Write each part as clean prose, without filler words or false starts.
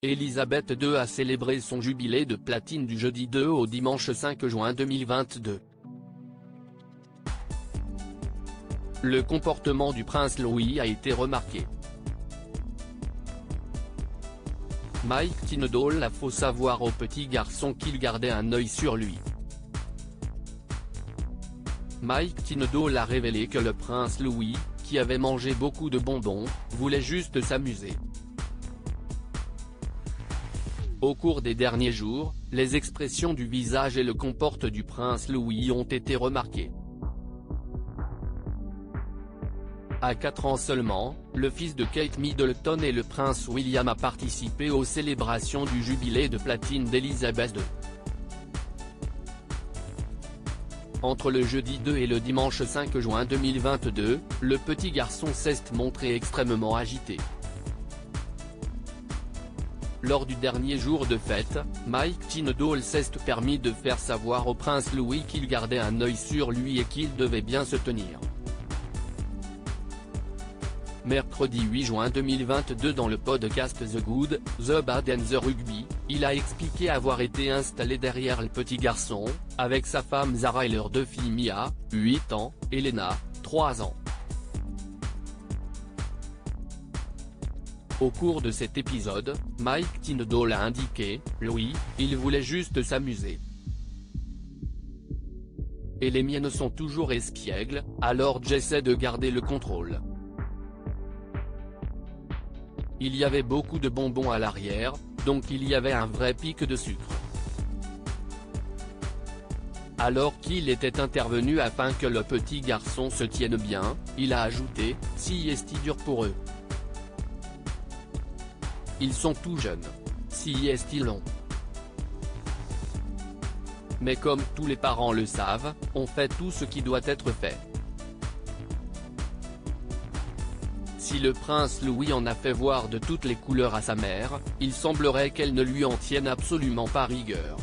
Élisabeth II a célébré son jubilé de platine du jeudi 2 au dimanche 5 juin 2022. Le comportement du prince Louis a été remarqué. Mike Tindall a fait savoir au petit garçon qu'il gardait un œil sur lui. Mike Tindall a révélé que le prince Louis, qui avait mangé beaucoup de bonbons, voulait juste s'amuser. Au cours des derniers jours, les expressions du visage et le comportement du prince Louis ont été remarqués. À 4 ans seulement, le fils de Kate Middleton et le prince William a participé aux célébrations du jubilé de platine d'Élisabeth II. Entre le jeudi 2 et le dimanche 5 juin 2022, le petit garçon s'est montré extrêmement agité. Lors du dernier jour de fête, Mike Tindall s'est permis de faire savoir au prince Louis qu'il gardait un œil sur lui et qu'il devait bien se tenir. Mercredi 8 juin 2022 dans le podcast The Good, The Bad and The Rugby, il a expliqué avoir été installé derrière le petit garçon, avec sa femme Zara et leurs 2 filles Mia, 8 ans, et Lena, 3 ans. Au cours de cet épisode, Mike Tindall a indiqué « Louis, il voulait juste s'amuser. Et les miennes sont toujours espiègles, alors j'essaie de garder le contrôle. » Il y avait beaucoup de bonbons à l'arrière, donc il y avait un vrai pic de sucre. Alors qu'il était intervenu afin que le petit garçon se tienne bien, il a ajouté « Si est-il dur pour eux. Ils sont tout jeunes. Si est-il long. Mais comme tous les parents le savent, on fait tout ce qui doit être fait. » Si le prince Louis en a fait voir de toutes les couleurs à sa mère, il semblerait qu'elle ne lui en tienne absolument pas rigueur.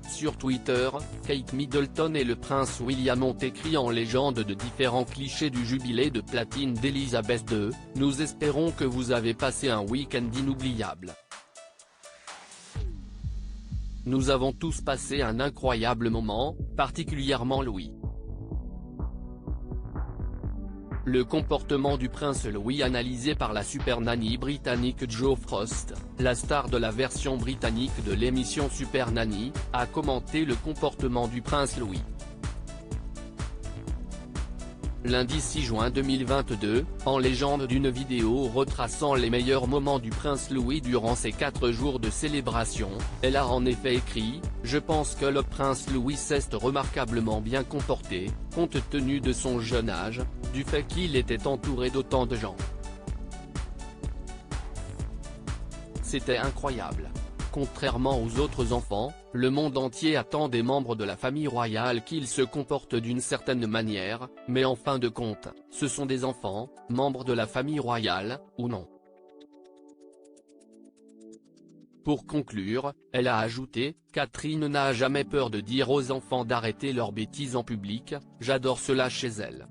Sur Twitter, Kate Middleton et le prince William ont écrit en légende de différents clichés du jubilé de platine d'Élisabeth II, « Nous espérons que vous avez passé un week-end inoubliable. Nous avons tous passé un incroyable moment, particulièrement Louis. » Le comportement du prince Louis analysé par la super nanny britannique Jo Frost, la star de la version britannique de l'émission Super Nanny, a commenté le comportement du prince Louis. Lundi 6 juin 2022, en légende d'une vidéo retraçant les meilleurs moments du prince Louis durant ces 4 jours de célébration, elle a en effet écrit « Je pense que le prince Louis s'est remarquablement bien comporté, compte tenu de son jeune âge, du fait qu'il était entouré d'autant de gens. C'était incroyable. Contrairement aux autres enfants, le monde entier attend des membres de la famille royale qu'ils se comportent d'une certaine manière, mais en fin de compte, ce sont des enfants, membres de la famille royale, ou non. » Pour conclure, elle a ajouté « Catherine n'a jamais peur de dire aux enfants d'arrêter leurs bêtises en public, j'adore cela chez elle.